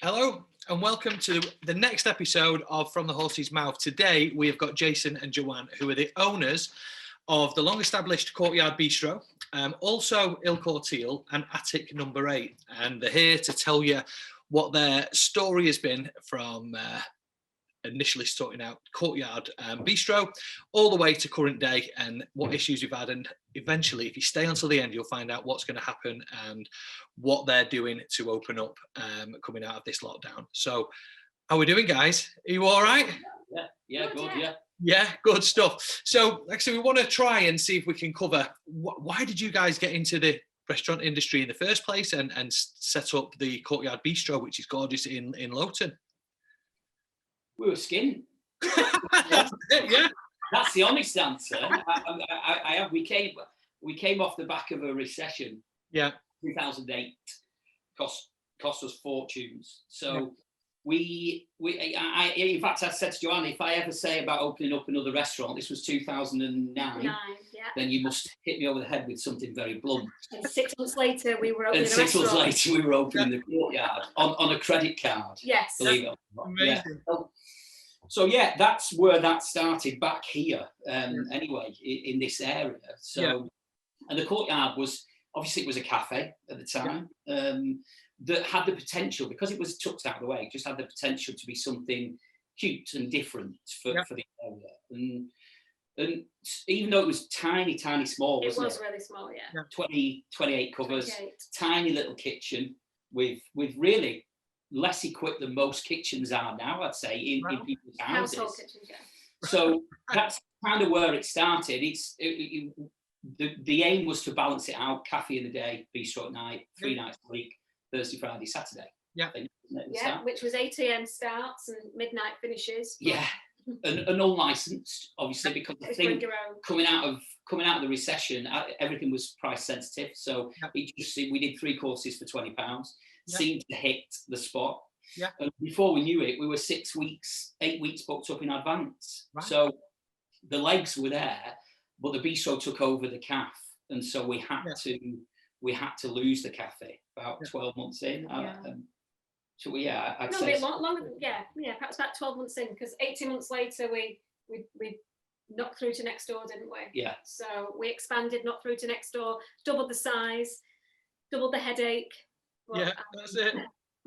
Hello and welcome to the next episode of From the Horse's Mouth. Today we have got Jason and Joanne, who are the owners of the long-established Courtyard Bistro, also Il Cortile and Attic Number 8. And they're here to tell you what their story has been from initially sorting out Courtyard Bistro all the way to current day and what issues you've had. And eventually, if you stay until the end, you'll find out what's going to happen and what they're doing to open up coming out of this lockdown. So how are we doing, guys? Are you all right? Yeah, good, yeah. Yeah, good stuff. So like I said, we want to try and see if we can cover why did you guys get into the restaurant industry in the first place and set up the Courtyard Bistro, which is gorgeous in Lowton? We were skinned. Yeah, that's the honest answer. We came off the back of a recession. Yeah, 2008 cost us fortunes. So in fact, I said to Joanne, if I ever say about opening up another restaurant, this was 2009, then you must hit me over the head with something very blunt. And 6 months later, we were opening and 6 months later, we were opening the Courtyard on a credit card. Yes. Believe it or not. Amazing. Yeah. So yeah, that's where that started back here. Anyway, in this area. So, and the Courtyard was obviously it was a cafe at the time that had the potential, because it was tucked out of the way, just had the potential to be something cute and different for the area. And even though it was tiny small, it was really small, 28 covers, tiny little kitchen with really less equipped than most kitchens are now, I'd say, in people's houses. Household kitchens, So that's kind of where it started. The aim was to balance it out: cafe in the day, bistro at night, 3 nights a week, Thursday, Friday, Saturday. Which was 8 a.m. starts and midnight finishes. Yeah, and unlicensed, obviously, because the thing coming out of the recession, everything was price sensitive. So we did 3 courses for £20. Seemed to hit the spot. Yeah. And before we knew it, we were 8 weeks booked up in advance. Right. So the legs were there, but the bistro took over the cafe, and so we had to lose the cafe about 12 months in. So I'd say a bit longer. Perhaps about 12 months in, because 18 months later we knocked through to next door, didn't we? Yeah. So we expanded, knocked through to next door, doubled the size, doubled the headache. Well, that's it.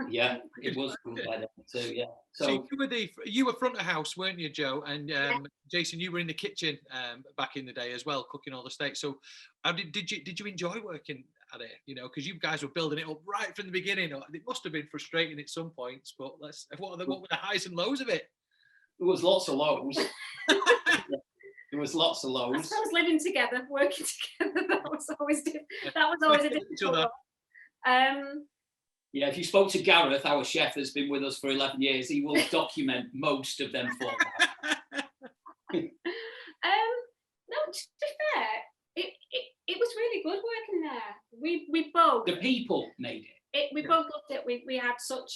Yeah, it was good by then too. Yeah. So you were front of house, weren't you, Joe? And Jason, you were in the kitchen back in the day as well, cooking all the steaks. So, how did you enjoy working at it? You know, because you guys were building it up right from the beginning. It must have been frustrating at some points, but what were the highs and lows of it? There was lots of lows. There was lots of lows. I suppose living together, working together, that was always a difficult one. If you spoke to Gareth, our chef that's been with us for 11 years, he will document most of them for us. No, to be fair, it was really good working there. We both, the people made it. We both loved it. We had such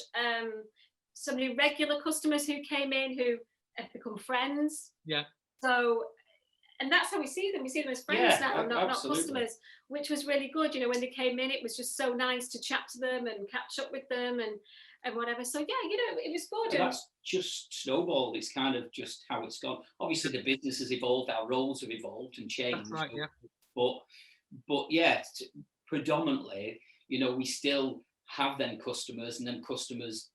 so many regular customers who came in who have become friends. Yeah. So, and that's how we see them. We see them as friends now, not customers, which was really good. You know, when they came in, it was just so nice to chat to them and catch up with them and whatever. So it was good. And that's just snowballed. It's kind of just how it's gone. Obviously, the business has evolved. Our roles have evolved and changed. That's right, yeah. But predominantly, we still have them customers, and then customers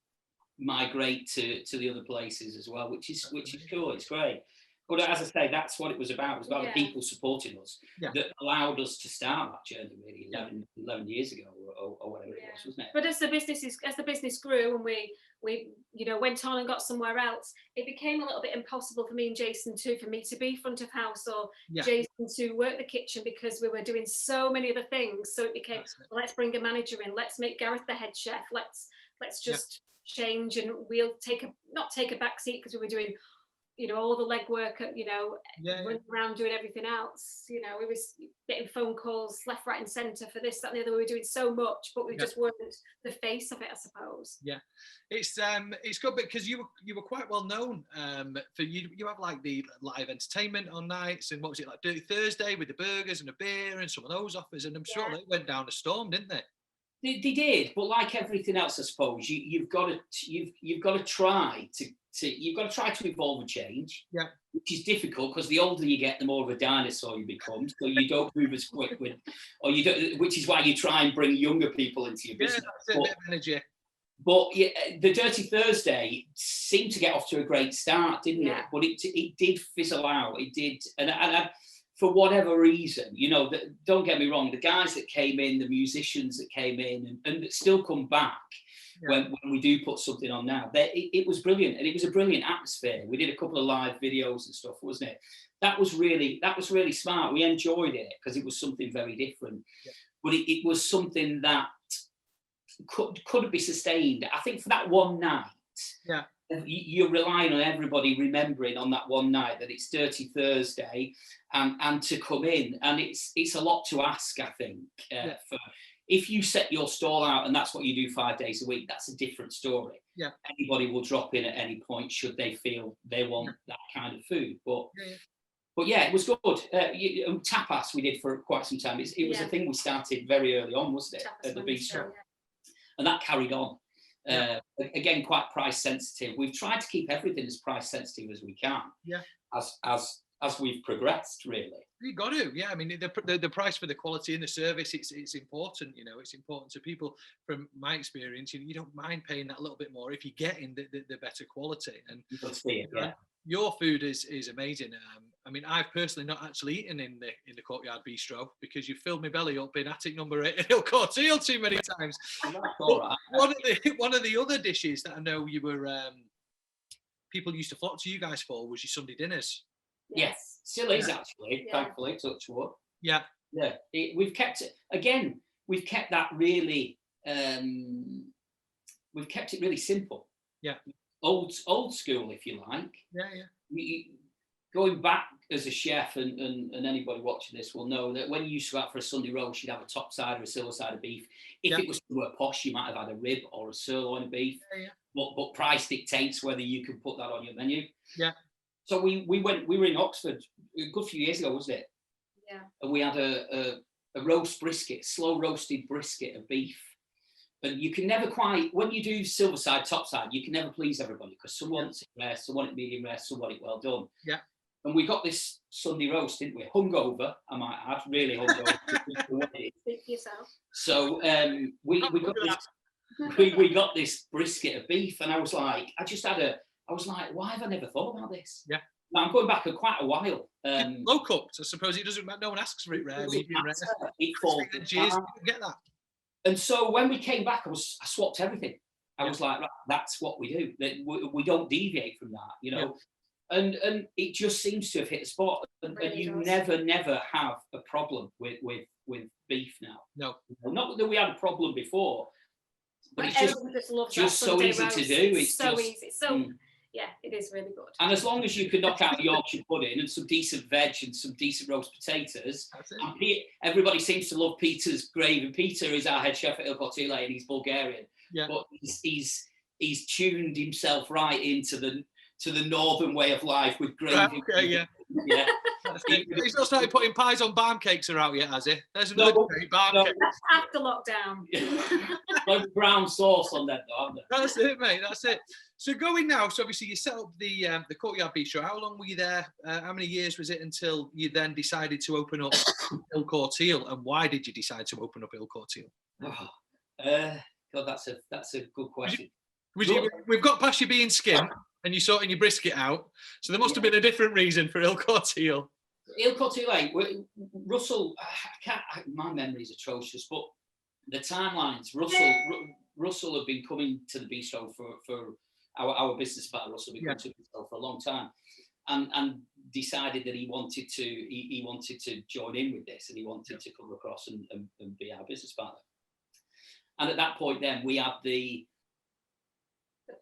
migrate to the other places as well, which is cool. It's great. But as I say, that's what it was about. It was about the people supporting us that allowed us to start that journey really 11 years ago or whatever it was, wasn't it? But as the business grew and we went on and got somewhere else, it became a little bit impossible for me and Jason for me to be front of house or Jason to work the kitchen, because we were doing so many other things. So it became, let's bring a manager in, let's make Gareth the head chef, let's just change, and we'll not take a back seat, because we were doing all the legwork, running around doing everything else. We was getting phone calls left, right, and centre for this, that, and the other. We were doing so much, but we just weren't the face of it, I suppose. Yeah, it's good because you were quite well known for you have like the live entertainment on nights, and what was it like Dirty Thursday with the burgers and a beer and some of those offers, and I'm sure they went down a storm, didn't they? They did, but like everything else, I suppose you've got to try to evolve and change. Yeah. Which is difficult because the older you get, the more of a dinosaur you become. So you don't move as quick which is why you try and bring younger people into your business. That's a bit of energy. But yeah, the Dirty Thursday seemed to get off to a great start, didn't it? But it did fizzle out. It did, and for whatever reason, don't get me wrong, the guys that came in, the musicians that came in, and that still come back. When we do put something on now, it was brilliant, and it was a brilliant atmosphere. We did a couple of live videos and stuff, wasn't it? That was really smart. We enjoyed it because it was something very different, but it was something that couldn't be sustained. I think for that one night, you're relying on everybody remembering on that one night that it's Dirty Thursday, and to come in, and it's a lot to ask. I think for. If you set your stall out and that's what you do 5 days a week, that's a different story. Yeah. Anybody will drop in at any point should they feel they want that kind of food. But it was good. Tapas we did for quite some time. It was a thing we started very early on, wasn't it? Tapas at the bistro. And that carried on. Again, quite price sensitive. We've tried to keep everything as price sensitive as we can. Yeah. As we've progressed, really. You got to, I mean, the price for the quality and the service, it's important. It's important to people. From my experience, you don't mind paying that little bit more if you're getting the better quality. And your food is amazing. I mean, I've personally not actually eaten in the Courtyard Bistro because you filled my belly up in attic number 8 at Il Cortile too many times. One of the other dishes that I know you were people used to flock to you guys for was your Sunday dinners. Yes, still is actually. Thankfully, touch wood. Yeah. We've kept it again. We've kept that really. We've kept it really simple. Yeah. Old school, if you like. Yeah. Going back as a chef, and anybody watching this will know that when you used to go out for a Sunday roast, you'd have a top side or a silver side of beef. If it was somewhere posh, you might have had a rib or a sirloin of beef. But price dictates whether you can put that on your menu. Yeah. So we were in Oxford a good few years ago, wasn't it? Yeah. And we had a roast brisket, slow roasted brisket of beef. And you can never quite, when you do silver side, top side, you can never please everybody because some want it rare, some want it medium rare, some want it well done. Yeah. And we got this Sunday roast, didn't we? Hungover, I might add, really hungover. Speak for yourself. So we got this brisket of beef, and I was like, why have I never thought about this? Yeah. Now I'm going back quite a while. Low cooked, I suppose it doesn't matter. No one asks for it rare, medium rare. It falls. You get that. And so when we came back, I swapped everything. I was like, right, that's what we do. We don't deviate from that, And it just seems to have hit the spot. And you never have a problem with beef now. No. Not that we had a problem before, but it's just so easy to do. It's so easy. It's so. Yeah, it is really good. And as long as you can knock out Yorkshire pudding and some decent veg and some decent roast potatoes, and everybody seems to love Peter's gravy. And Peter is our head chef at Il Cortile, and he's Bulgarian. Yeah. But he's tuned himself right into the northern way of life with gravy. Okay, yeah. He's not started putting pies on barm cakes out yet, has he? There's another barm cake. That's after lockdown. Like brown sauce on them, though, haven't they? That's it, mate. That's it. So going now, so obviously you set up the Courtyard Bistro. How long were you there? How many years was it until you then decided to open up Il Cortile? And why did you decide to open up Il Cortile? God, that's a good question. We've got past you being skin and you're sorting your brisket out. So there must have been a different reason for Il Cortile. Il Cortile, Russell, my memory's atrocious, but the timelines, Russell had been coming to the bistro for our business partner, Russell, had been coming to the bistro for a long time, and decided that he wanted to join in with this, and he wanted to come across and be our business partner. And at that point, then we had the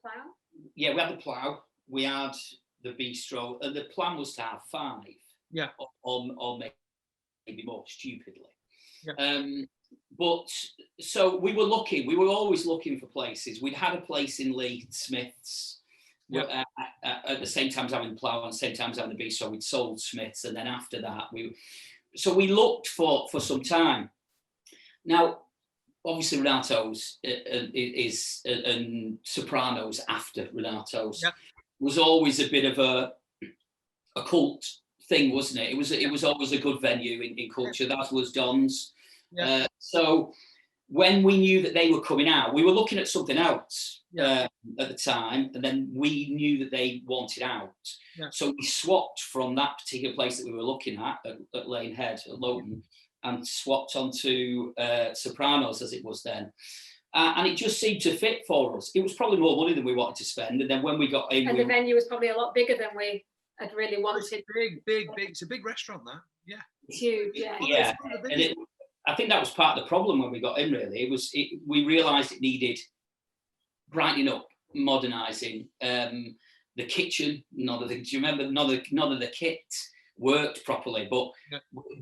plough. Yeah, we had the plough. We had the bistro, and the plan was to have 5. Yeah. Or maybe more, stupidly. Yeah. But so we were always looking for places. We'd had a place in Leigh, Smith's. Yeah. At the same time as having the plough, and at the same time as having the bistro, we'd sold Smith's, and then after that we looked for some time. Now, obviously Renato's is and Sopranos after Renato's was always a bit of a cult thing, wasn't it? It was always a good venue in Culcheth. That was Don's. So when we knew that they were coming out, we were looking at something else at the time, and then we knew that they wanted out. So we swapped from that particular place that we were looking at Lane Head, at Lowton, and swapped onto Sopranos as it was then. And it just seemed to fit for us. It was probably more money than we wanted to spend. And then when we got in... And the venue was probably a lot bigger than we had really wanted. Big. It's a big restaurant, that. Yeah. It's huge, yeah. Yeah. And I think that was part of the problem when we got in, really. We realised it needed brightening up, modernising. The kitchen, do you remember, none of the kit worked properly, but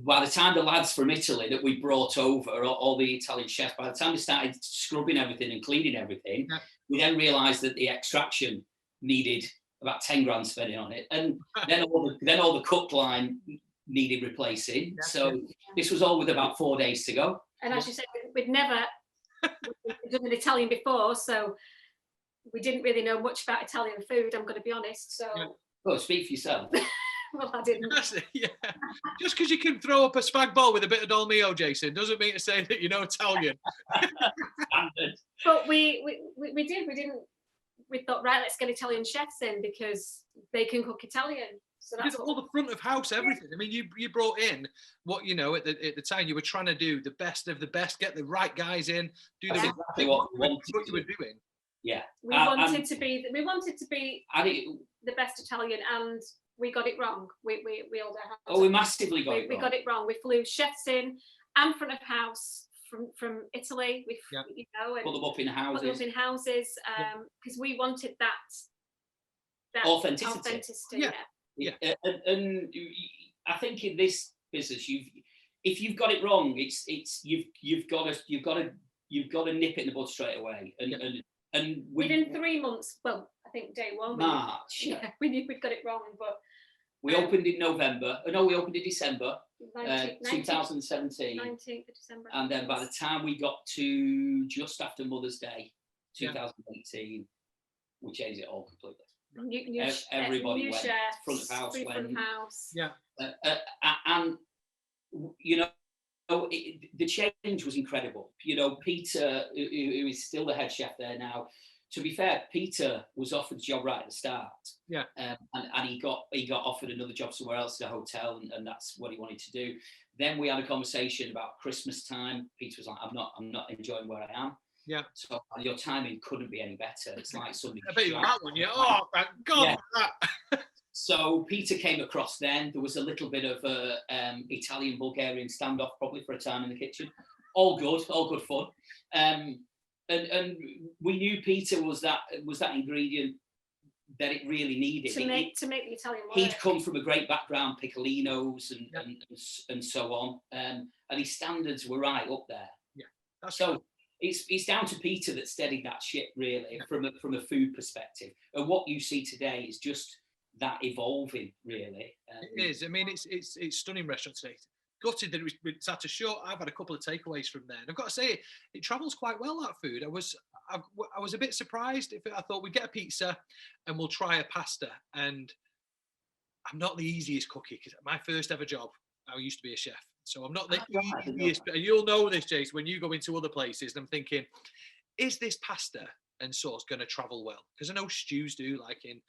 by the time the lads from Italy that we brought over, all the Italian chefs, by the time they started scrubbing everything and cleaning everything, we then realised that the extraction needed about 10 grand spending on it, and then all the cook line needed replacing. So this was all with about 4 days to go. And as you said, we'd never done an Italian before, so we didn't really know much about Italian food, I'm going to be honest. So well, speak for yourself. Well, I didn't. Just because you can throw up a spag bol with a bit of dolmio, Jason, doesn't mean to say that you know Italian. But we did. We thought, right, let's get Italian chefs in because they can cook Italian. So that's all the front of house, everything. I mean, you brought in what, you know, at the time you were trying to do the best of the best, get the right guys in, do the exactly what you were doing. Yeah, we wanted to be the best Italian, and we got it wrong. We all Oh, we massively got it wrong. We got it wrong. We flew chefs in and front of house from Italy. We you know, and put them up in houses. Because we wanted that authenticity. Yeah. And I think in this business, if you've got it wrong, you've got to nip it in the bud straight away. And within 3 months, well, I think day one, March. We knew we'd got it wrong, but we opened in November. No, we opened in December 2017. 19th of December. And then by the time we got to just after Mother's Day, 2018, we changed it all completely. Everybody went chefs, front of house. Front of house. And you know, the change was incredible. You know, Peter, who is still the head chef there now. To be fair, Peter was offered a job right at the start. And he got offered another job somewhere else at a hotel, and that's what he wanted to do. Then we had a conversation about Christmas time. Peter was like, "I'm not enjoying where I am." So your timing couldn't be any better. It's like somebody. I bet you that one, Oh, thank God for that. So Peter came across then. There was a little bit of a Italian-Bulgarian standoff probably for a time in the kitchen. All good fun. And we knew Peter was that ingredient that it really needed to make the Italian work. He'd come from a great background, Piccolinos and so on, and his standards were right up there. So it's down to Peter that steadied that ship really from a food perspective. And what you see today is just that evolving really. It is. I mean, it's stunning restaurant today. Gutted that it's at a short. I've had a couple of takeaways from there, and I've got to say it travels quite well, that food. I was a bit surprised. I thought we'd get a pizza and we'll try a pasta, and I'm not the easiest cookie because my first ever job, I used to be a chef, so I'm not the easiest. And you'll know this, Jace, when you go into other places, and I'm thinking, is this pasta and sauce going to travel well? Because I know stews do, like in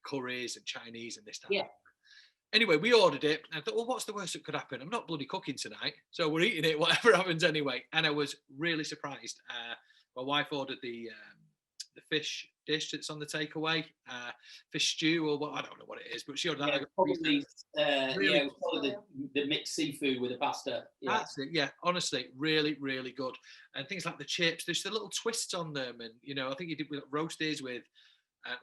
curries and Chinese and this type. Anyway, we ordered it, and I thought, well, what's the worst that could happen? I'm not bloody cooking tonight, so we're eating it, whatever happens anyway. And I was really surprised. My wife ordered the fish dish that's on the takeaway, fish stew, or what, I don't know what it is, but she ordered that. Probably the mixed seafood with the pasta. That's it, honestly, really, really good. And things like the chips, there's the little twists on them, and, you know, I think you did roasties with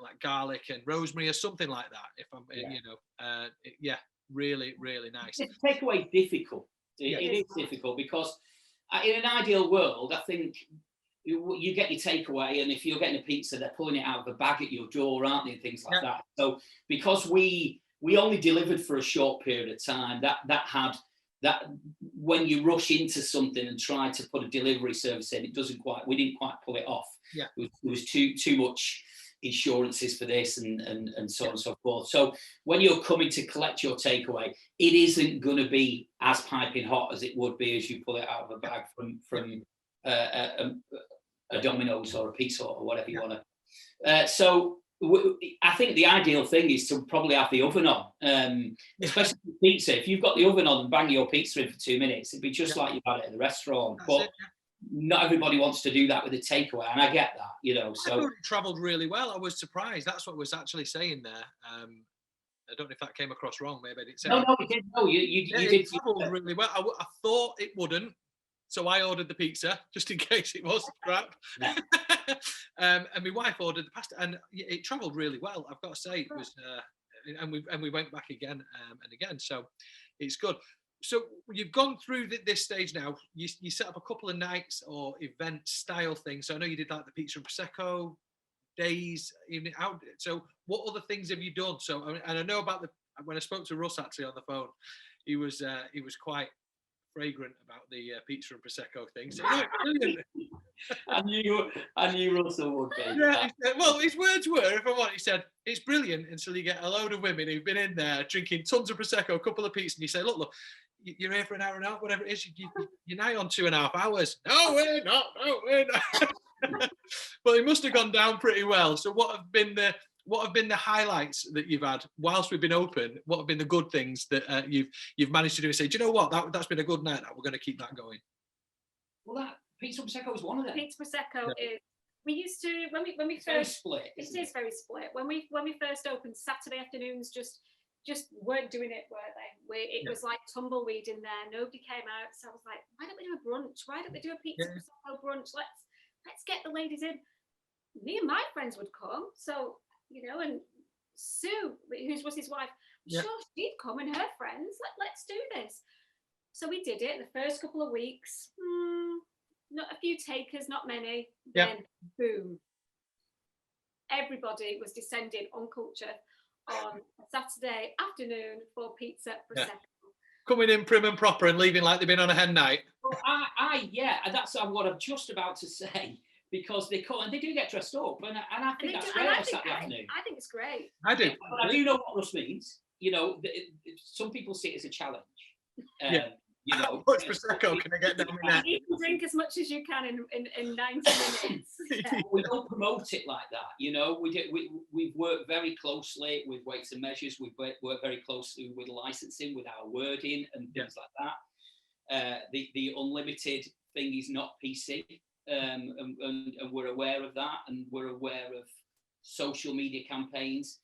like garlic and rosemary or something like that. If I'm, really, really nice. Takeaway difficult. It is difficult because in an ideal world, I think you get your takeaway, and if you're getting a pizza, they're pulling it out of a bag at your door, aren't they, and things like that. So because we only delivered for a short period of time, that had that when you rush into something and try to put a delivery service in, we didn't quite pull it off. Yeah. There was too much insurances for this and so on and so forth. So when you're coming to collect your takeaway, it isn't going to be as piping hot as it would be as you pull it out of a bag from a Domino's or a Pizza Hut or whatever you want to. So I think the ideal thing is to probably have the oven on, especially with pizza. If you've got the oven on and bang your pizza in for 2 minutes, it'd be just like you've had it at the restaurant. But not everybody wants to do that with a takeaway, and I get that, you know. So I thought it travelled really well. I was surprised. That's what I was actually saying there. I don't know if that came across wrong. Maybe I didn't say. No, it did. No, you did. It travelled really well. I thought it wouldn't, so I ordered the pizza just in case it was crap. Yeah. And my wife ordered the pasta, and it travelled really well. I've got to say, it was, and we went back again and again. So it's good. So you've gone through this stage now. You set up a couple of nights or event style things. So I know you did like the pizza and prosecco days, evening out. So what other things have you done? So and I know about when I spoke to Russ actually on the phone, he was quite fragrant about the pizza and prosecco thing. So brilliant. I knew Russell would be. Yeah, well, his words were, if I want, he said, it's brilliant until you get a load of women who've been in there drinking tons of prosecco, a couple of pizzas, and you say, look, you're here for an hour and a half, whatever it is, you're now on 2.5 hours. No, we're not. But it must have gone down pretty well. So what have been the highlights that you've had whilst we've been open? What have been the good things that you've managed to do and say, do you know what, that's been a good night, we're going to keep that going? Well, that pizza prosecco was one of them. Pizza prosecco is, we used to, when we first, very split. It is very split. When we first opened, Saturday afternoons just weren't doing it, were they? It was like tumbleweed in there. Nobody came out. So I was like, why don't we do a brunch? Why don't we do a pizza prosecco brunch? Let's get the ladies in. Me and my friends would come. So, you know, and Sue, who's his wife, sure, she'd come and her friends. Let's do this. So we did it the first couple of weeks. Not a few takers, not many. Then boom. Everybody was descending on Culcheth on a Saturday afternoon for pizza prosecco. Coming in prim and proper and leaving like they've been on a hen night. Well, that's what I'm just about to say, because they come and they do get dressed up, and I think that's great on Saturday afternoon. I think it's great. I do. But I do know what Russ means. You know, some people see it as a challenge. You know, how much prosecco can I get down my neck? You can drink as much as you can in 90 minutes. We don't promote it like that. You know, we've worked very closely with weights and measures. We've worked very closely with licensing, with our wording and things like that. The unlimited thing is not PC, and we're aware of that, and we're aware of social media campaigns.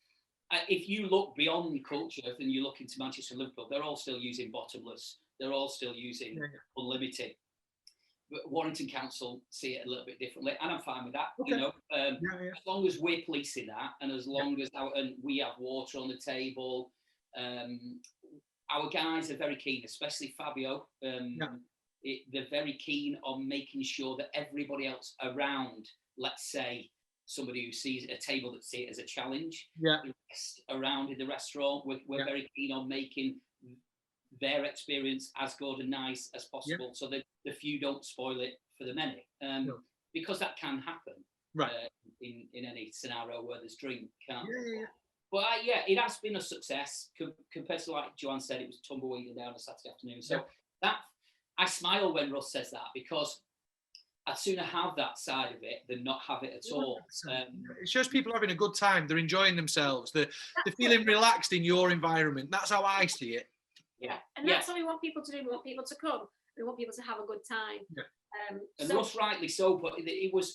If you look beyond Culcheth and you look into Manchester and Liverpool, they're all still using bottomless. They're all still using unlimited. But Warrington Council see it a little bit differently, and I'm fine with that. Okay. You know, as long as we're policing that, and as long as we have water on the table, our guys are very keen, especially Fabio. They're very keen on making sure that everybody else around, let's say, somebody who sees a table that sees it as a challenge, around in the restaurant, we're very keen on making their experience as good and nice as possible, so that the few don't spoil it for the many, because that can happen in any scenario where there's drink. But it has been a success compared to, like Joanne said, it was tumbleweed down on a Saturday afternoon. So that I smile when Russ says that, because I'd sooner have that side of it than not have it at all. It shows people are having a good time. They're enjoying themselves. They're feeling relaxed in your environment. That's how I see it. And that's what we want people to do. We want people to come. We want people to have a good time. And Russ rightly so, but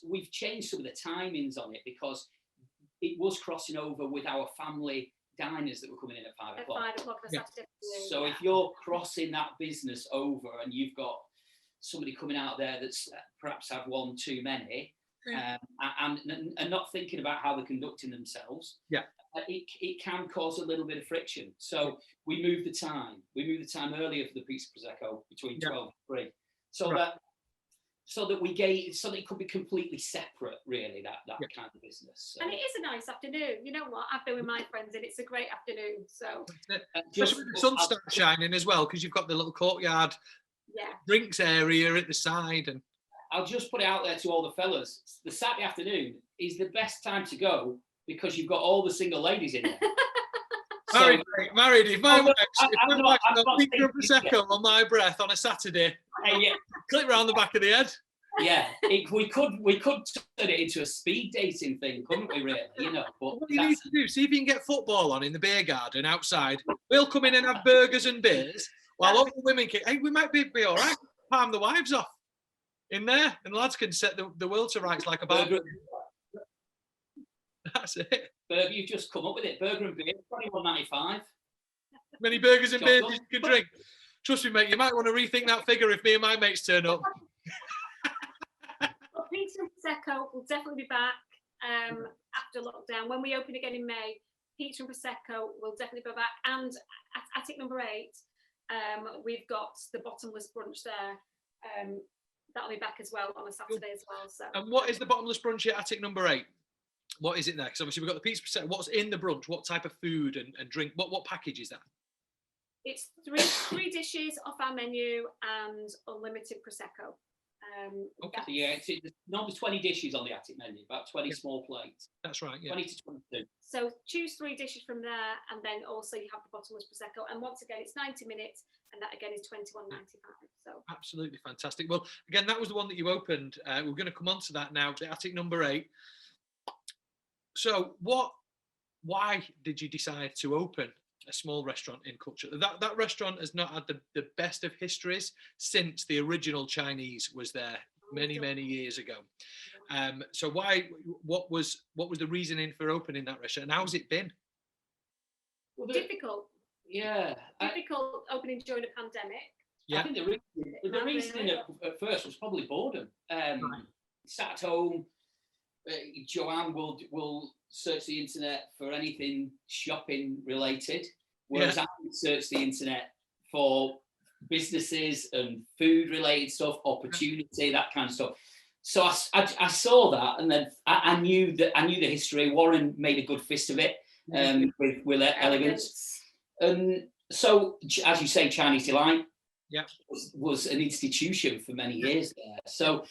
we've changed some of the timings on it, because it was crossing over with our family diners that were coming in at 5 o'clock. At 5 o'clock on Saturday afternoon. So if you're crossing that business over and you've got somebody coming out there that's perhaps had one too many, and not thinking about how they're conducting themselves, it can cause a little bit of friction. So we move the time. We move the time earlier for the pizza prosecco between 12 and 3, so so that it could be completely separate, really, that kind of business. So. And it is a nice afternoon. You know what? I've been with my friends and it's a great afternoon. So especially when the sun starts shining as well, because you've got the little courtyard drinks area at the side. And I'll just put it out there to all the fellas. The Saturday afternoon is the best time to go because you've got all the single ladies in there. Married. If my wife's got pizza and prosecco on my breath on a Saturday, clip round the back of the head. Yeah, we could turn it into a speed dating thing, couldn't we? Really, you know. But what you need to do, see if you can get football on in the beer garden outside. We'll come in and have burgers and beers while all the women kick. Hey, we might be all right. Palm the wives off in there, and lads can set the world to rights like a barbecue. That's it. Burger, you've just come up with it. Burger and beer, $21.95. Many burgers and beers you can drink. Trust me, mate, you might want to rethink that figure if me and my mates turn up. Well, pizza and prosecco will definitely be back after lockdown. When we open again in May, pizza and prosecco will definitely be back. And at attic number 8, we've got the bottomless brunch there. That'll be back as well on a Saturday as well. So. And what is the bottomless brunch at attic number 8? What is it there? Because obviously we've got the pizza prosecco. What's in the brunch? What type of food and drink? What package is that? It's three dishes off our menu and unlimited prosecco. Okay. So yeah, it's normally 20 dishes on the attic menu, about 20 small plates. That's right. Yeah. 20 to 22. So choose 3 dishes from there, and then also you have the bottomless prosecco. And once again, it's 90 minutes, and that again is $21.95. So absolutely fantastic. Well, again, that was the one that you opened. We're going to come on to that now. The attic number 8. So why did you decide to open a small restaurant in Culcheth? That restaurant has not had the best of histories since the original Chinese was there many years ago. So what was the reasoning for opening that restaurant, and how's it been? Well, difficult. Yeah. Difficult opening during a pandemic. Yeah. I think the reasoning at first was probably boredom. Sat at home. Joanne will search the internet for anything shopping related, whereas I would search the internet for businesses and food related stuff, opportunity, that kind of stuff. So I saw that, and then I knew the history. Warren made a good fist of it with elegance. And so, as you say, Chinese Delight was an institution for many years there. So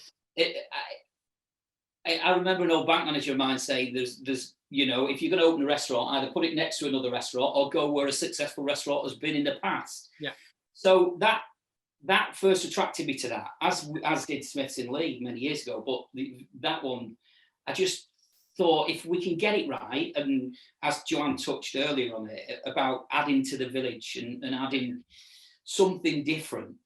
I remember an old bank manager of mine saying there's if you're going to open a restaurant, either put it next to another restaurant or go where a successful restaurant has been in the past. Yeah. So that first attracted me to that, as did Smith's in Lee many years ago. But that one, I just thought if we can get it right, and as Joanne touched earlier on it, about adding to the village and adding something different.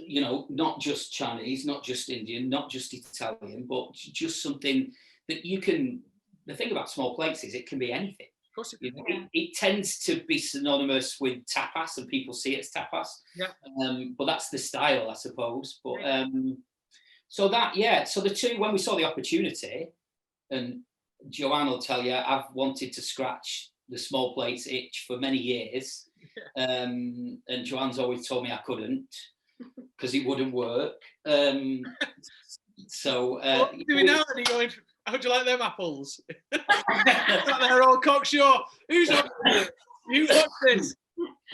Not just Chinese, not just Indian, not just Italian, but just something that you can. The thing about small plates is it can be anything. Of course it can. It tends to be synonymous with tapas, and people see it as tapas. Yeah. But that's the style, I suppose. But so the two, when we saw the opportunity, and Joanne will tell you, I've wanted to scratch the small plates itch for many years, and Joanne's always told me I couldn't. Because it wouldn't work. So what are you doing now? And you're going, how'd you like them apples? They're all cocksure. Who's up with it? You watch this.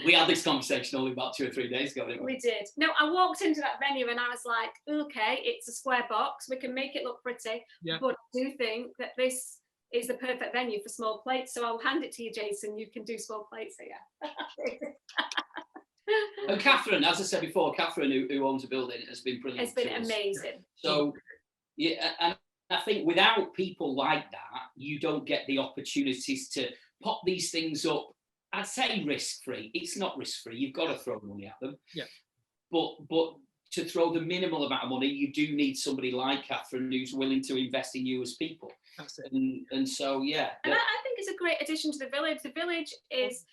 We had this conversation only about 2 or 3 days ago, didn't we? We did. No, I walked into that venue and I was like, okay, it's a square box. We can make it look pretty. Yeah. But I do think that this is the perfect venue for small plates. So I'll hand it to you, Jason. You can do small plates here. And Catherine, as I said before, Catherine, who owns the building, has been brilliant. It's been amazing. So, yeah, and I think without people like that, you don't get the opportunities to pop these things up. I'd say risk-free. It's not risk-free. You've got to throw money at them. Yeah. But to throw the minimal amount of money, you do need somebody like Catherine who's willing to invest in you as people. That's it. And so, yeah. And I think it's a great addition to the village. The village is...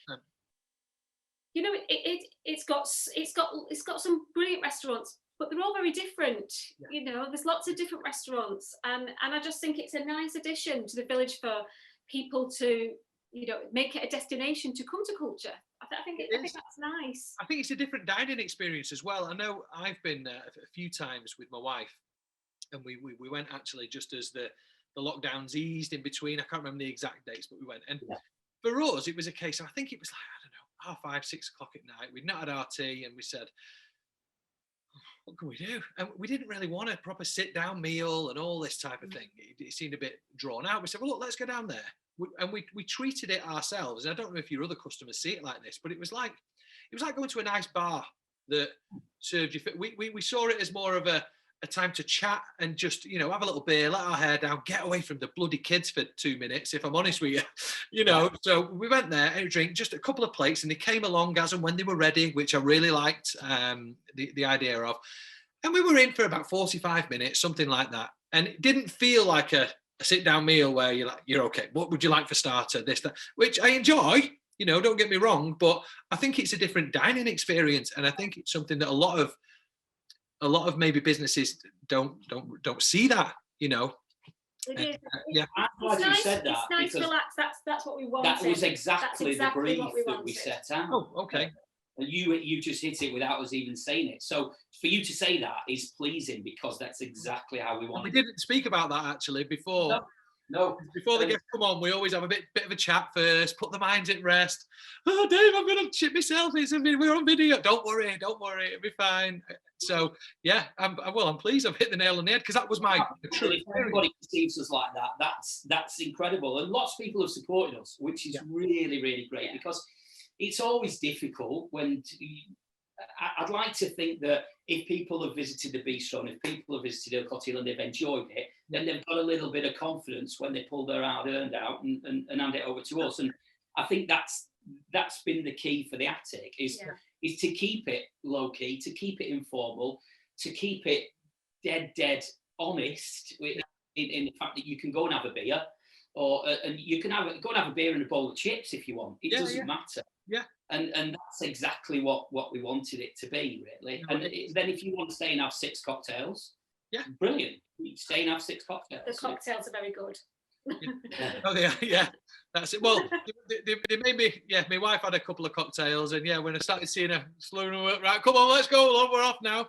it's got some brilliant restaurants, but they're all very different. Yeah. There's lots of different restaurants, and I just think it's a nice addition to the village for people to make it a destination to come to Culcheth. I think that's nice. I think it's a different dining experience as well. I know I've been a few times with my wife, and we went actually just as the lockdowns eased in between. I can't remember the exact dates, but we went. And for us, it was a case, I think it was like, I don't know, 5:30, 6 o'clock at night. We'd not had our tea, and we said, what can we do? And we didn't really want a proper sit-down meal and all this type of thing. It seemed a bit drawn out. We said, well, look, let's go down there. And we treated it ourselves. And I don't know if your other customers see it like this, but it was like going to a nice bar that served you. We saw it as more of a time to chat and just, you know, have a little beer, let our hair down, get away from the bloody kids for 2 minutes, if I'm honest with you, you know. So we went there and drink just a couple of plates, and they came along as and when they were ready, which I really liked the idea of. And we were in for about 45 minutes, something like that. And it didn't feel like a sit-down meal where you're okay, what would you like for starter, this, that, which I enjoy, you know, don't get me wrong, but I think it's a different dining experience. And I think it's something that a lot of maybe businesses don't see that, you know. It is. Yeah, I'm glad you said that. It's nice, relax. That's what we wanted. That was exactly the brief that we set out. Oh, okay. And you just hit it without us even saying it. So for you to say that is pleasing, because that's exactly how we want. We didn't speak about that actually before. No. Before the guests come on, we always have a bit of a chat first, put the minds at rest. Oh, Dave, I'm going to shit myself. We're on video. Don't worry. It'll be fine. So, yeah, I'm pleased I've hit the nail on the head, because that was my true. If everybody perceives us like that, that's incredible. And lots of people have supported us, which is really, really great, because it's always difficult when I'd like to think that if people have visited the bistro and if people have visited Il Cortile and they've enjoyed it, then they've got a little bit of confidence when they pull their hard-earned out and hand it over to us. And I think that's been the key for the attic, is to keep it low-key, to keep it informal, to keep it dead honest in the fact that you can go and have a beer, and you can go and have a beer and a bowl of chips if you want. It doesn't matter. Yeah. And that's exactly what we wanted it to be, really. And then if you want to stay and have 6 cocktails, brilliant. You stay and have 6 cocktails. The cocktails are very good. Oh yeah, that's it. Well, they made me. Yeah, my wife had a couple of cocktails, and when I started seeing her slowing her work, right, come on, let's go, love, we're off now.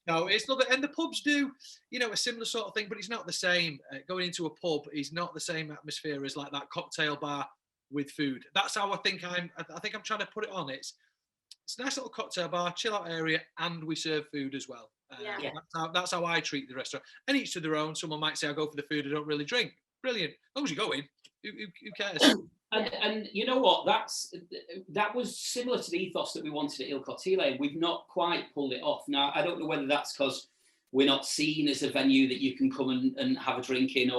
No, it's not. And the pubs do, you know, a similar sort of thing, but it's not the same. Going into a pub is not the same atmosphere as like that cocktail bar with food. That's how I think I'm trying to put it on. It's a nice little cocktail bar, chill out area, and we serve food as well. That's how I treat the restaurant. And each to their own. Someone might say, I go for the food, I don't really drink. Brilliant. As long as you go in, who cares? And you know what? That was similar to the ethos that we wanted at Il Cortile. We've not quite pulled it off. Now, I don't know whether that's because we're not seen as a venue that you can come and have a drink in,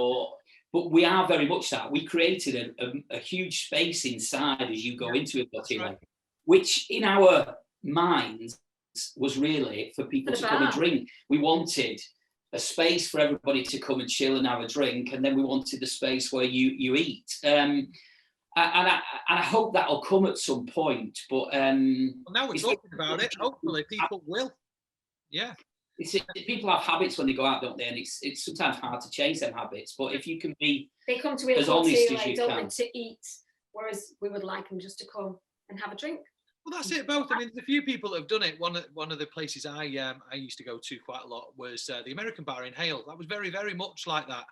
but we are very much that. We created a huge space inside as you go into Il Cortile, which in our minds was really for people to come and drink. We wanted a space for everybody to come and chill and have a drink, and then we wanted the space where you eat. And I hope that'll come at some point. But now we're talking about it. Hopefully, people will. Yeah. People have habits when they go out, don't they? And it's sometimes hard to change them habits. But if you can be they come to as honest as you don't can, want to eat, whereas we would like them just to come and have a drink. Well, that's it. Both. I mean, there's a few people that have done it. One of the places I used to go to quite a lot was the American bar in Hale. That was very, very much like that.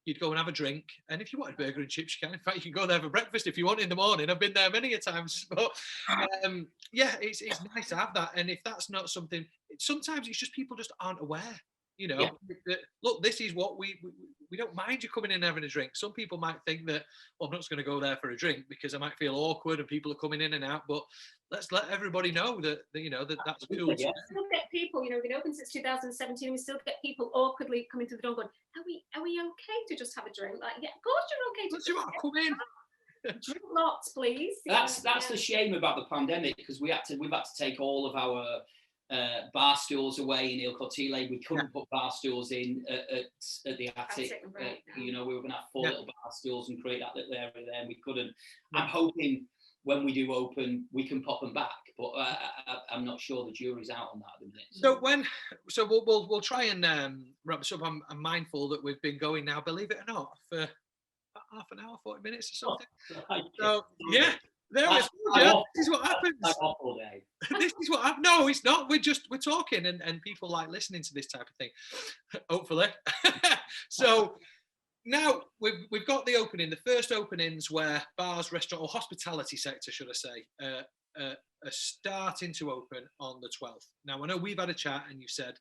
You'd go and have a drink, and if you wanted burger and chips, you can. In fact, you can go there for breakfast if you want in the morning. I've been there many a times. But it's nice to have that. And if that's not something, sometimes it's just people just aren't aware. You know, that, look, this is what we don't mind you coming in and having a drink. Some people might think that, well, I'm not just going to go there for a drink because I might feel awkward and people are coming in and out. But let's let everybody know that that's cool. Yeah. We still get people, we've been open since 2017. We still get people awkwardly coming to the door going, are we okay to just have a drink? Like, yeah, of course you're okay to come in. Drink lots, please. That's the shame about the pandemic, because we've had to take all of our bar stools away in Il Cortile. We couldn't put bar stools in at the attic. We were going to have 4 little bar stools and create that little area there, and we couldn't. I'm hoping when we do open, we can pop them back, but I'm not sure. The jury's out on that at the minute. So we'll try and wrap this up. I'm mindful that we've been going now, believe it or not, for half an hour, 40 minutes or something. So There I'm this is what happens. I'm off all day. This is what happens. No, it's not. We're talking, and people like listening to this type of thing. Hopefully. So now we've got the opening, the first openings where bars, restaurant, or hospitality sector, should I say, are starting to open on the 12th. Now I know we've had a chat, and you said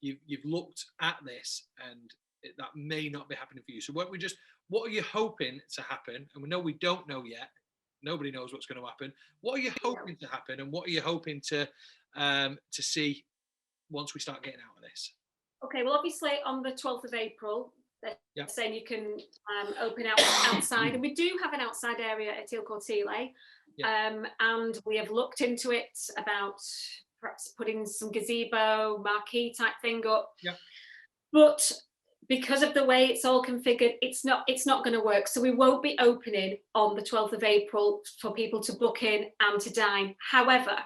you've looked at this, and that may not be happening for you. So what are you hoping to happen? And we know we don't know yet. Nobody knows what's going to happen. What are you hoping to happen, and what are you hoping to see once we start getting out of this? Okay, well, obviously on the 12th of April, they're saying you can open outside, and we do have an outside area at Il Cortile, and we have looked into it about perhaps putting some gazebo, marquee type thing up. Yeah. But because of the way it's all configured, it's not going to work. So we won't be opening on the 12th of April for people to book in and to dine. However,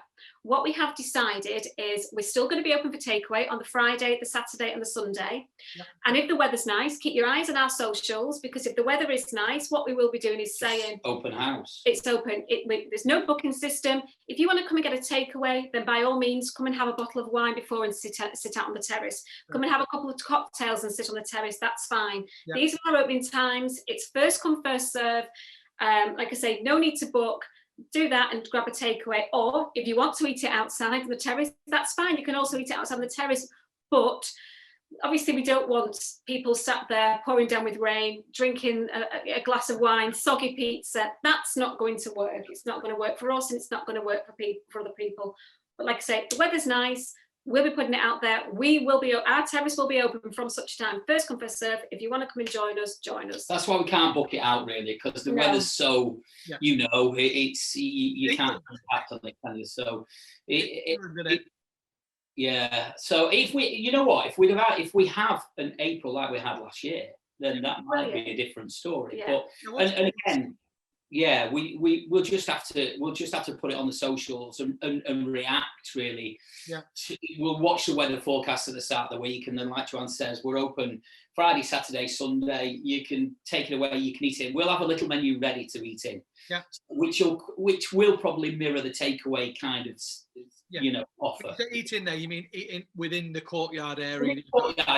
what we have decided is we're still going to be open for takeaway on the Friday, the Saturday and the Sunday. Yeah. And if the weather's nice, keep your eyes on our socials, because if the weather is nice, what we will be doing is saying open house. It's open. There's no booking system. If you want to come and get a takeaway, then by all means come and have a bottle of wine before and sit out on the terrace. Come and have a couple of cocktails and sit on the terrace. That's fine. Yeah. These are our opening times. It's first come, first serve. Like I say, no need to book. Do that and grab a takeaway, or if you want to eat it outside on the terrace, that's fine. You can also eat it outside on the terrace, but obviously we don't want people sat there pouring down with rain, drinking a glass of wine, soggy pizza. That's not going to work. It's not going to work for us, and it's not going to work for other people. But like I say, the weather's nice. We'll be putting it out there. Our terrace will be open from such time. First come, first serve. If you want to come and join us, join us. That's why we can't book it out, really, because the weather's so, you can't impact on it, can you? So, So if we have an April like we had last year, then that might be a different story. Yeah. But and again. Yeah, we'll just have to put it on the socials and react, really. Yeah. We'll watch the weather forecast at the start of the week, and then, like Joanne says, we're open Friday, Saturday, Sunday. You can take it away, you can eat it. We'll have a little menu ready to eat in. Yeah. Which will probably mirror the takeaway kind of offer. So eat in there, you mean eating within the courtyard area?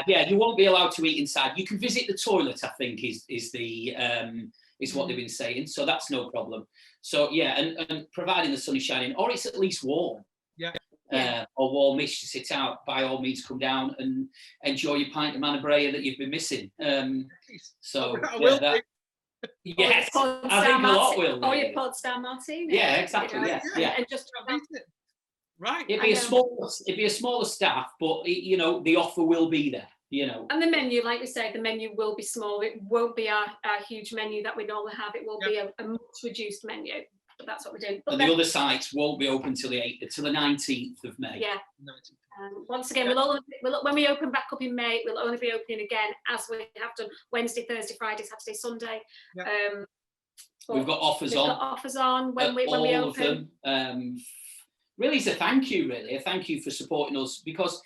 Yeah, you won't be allowed to eat inside. You can visit the toilet, I think, is what they've been saying, so that's no problem. So and providing the sun is shining, or it's at least warm, or warmish to sit out, by all means come down and enjoy your pint of Manabrea that you've been missing. So yes, I think a lot will. Or your Podstar Martini. Yeah, exactly. Yeah. And just right. It'd be a smaller staff, but the offer will be there. And the menu, like we say, the menu will be small. It won't be our huge menu that we normally have. It will be a much reduced menu. But that's what we're doing. And the other sites won't be open till the 19th of May. Yeah. Once again, when we open back up in May, we'll only be opening again as we have done Wednesday, Thursday, Friday, Saturday, Sunday. Yeah. We've got offers on when we open. Of them. Really, it's a thank you for supporting us, because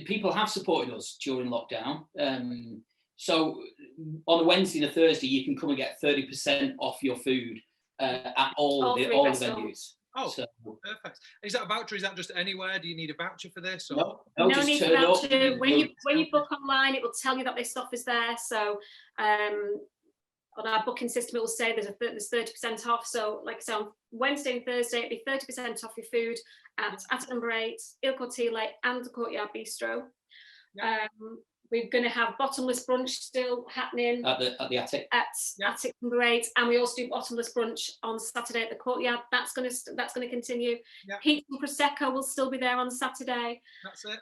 people have supported us during lockdown. So on a Wednesday and a Thursday, you can come and get 30% off your food at all the venues. Oh, so perfect. Is that a voucher? Is that just anywhere? Do you need a voucher for this? Or? No, just need a voucher. When you book online, it will tell you that this stuff is there. So on our booking system, it will say there's 30% off. So like I said, on Wednesday and Thursday, it'll be 30% off your food at number 8, Il Cortile and the Courtyard Bistro. Yeah. We're going to have bottomless brunch still happening at the attic. Attic number 8, and we also do bottomless brunch on Saturday at the Courtyard. That's going to continue. Yeah. Pizza and prosecco will still be there on Saturday. That's it.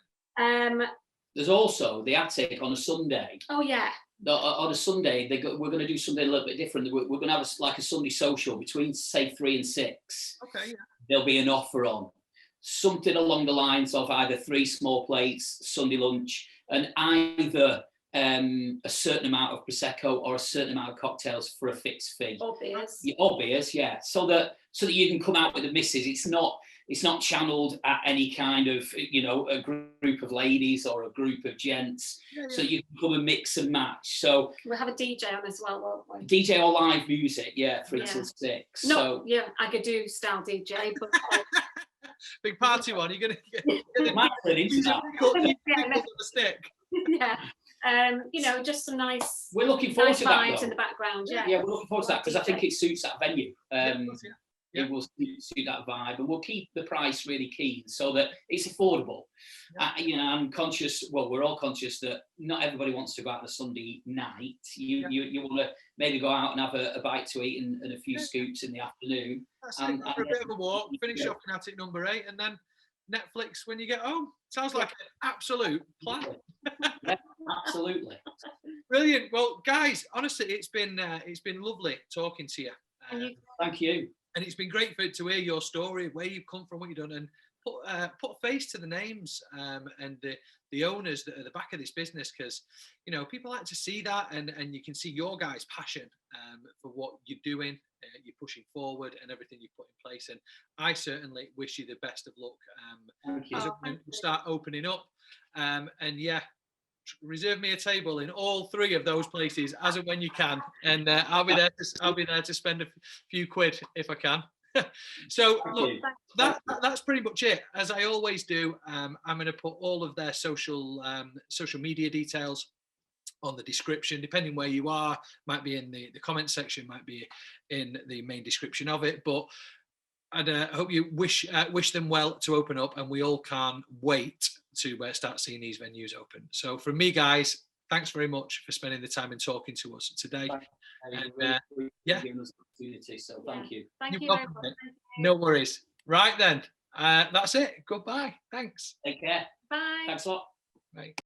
There's also the attic on a Sunday. Oh yeah. On a Sunday, we're going to do something a little bit different. We're going to have a Sunday social between, say, 3 and 6. Okay. Yeah. There'll be an offer on something along the lines of either 3 small plates, Sunday lunch, and either a certain amount of prosecco or a certain amount of cocktails for a fixed fee. Or beers. Or beers, yeah. So that you can come out with the missus. It's not it's not channeled at any kind of, you know, a group of ladies or a group of gents. So you can come and mix and match. So we'll have a DJ on as well, won't we? DJ or live music, 3 till 6. No, I could do style DJ, but big party one. You're gonna might turn into that. On the stick. You know, just some nice. We're looking forward to that vibes in the background. We're looking forward to that because I think it suits that venue. It will suit that vibe, and we'll keep the price really keen so that it's affordable. You know, I'm conscious. Well, we're all conscious that not everybody wants to go out on a Sunday night. You want to maybe go out and have a bite to eat and a few scoops in the afternoon. That's it. For a bit of a walk, finish off in attic number 8, and then Netflix when you get home. Sounds like an absolute plan. Absolutely. Brilliant. Well, guys, honestly, it's been lovely talking to you. Thank you. And it's been great to hear your story, where you've come from, what you've done, and put a face to the names and the owners that are at the back of this business, because, you know, people like to see that, and you can see your guys' passion for what you're doing, you're pushing forward, and everything you've put in place. And I certainly wish you the best of luck as we start opening up. And reserve me a table in all 3 of those places as and when you can, and I'll be there to spend a few quid if I can. So look, that's pretty much it. As I always do, I'm going to put all of their social media details on the description, depending where you are. Might be in the comment section, might be in the main description of it, but I hope you wish them well to open up, and we all can't wait to start seeing these venues open. So from me, guys, thanks very much for spending the time and talking to us today. So thank you. Thank you very much. No worries. Right then, that's it. Goodbye. Thanks. Take care. Bye. Thanks a lot. Bye.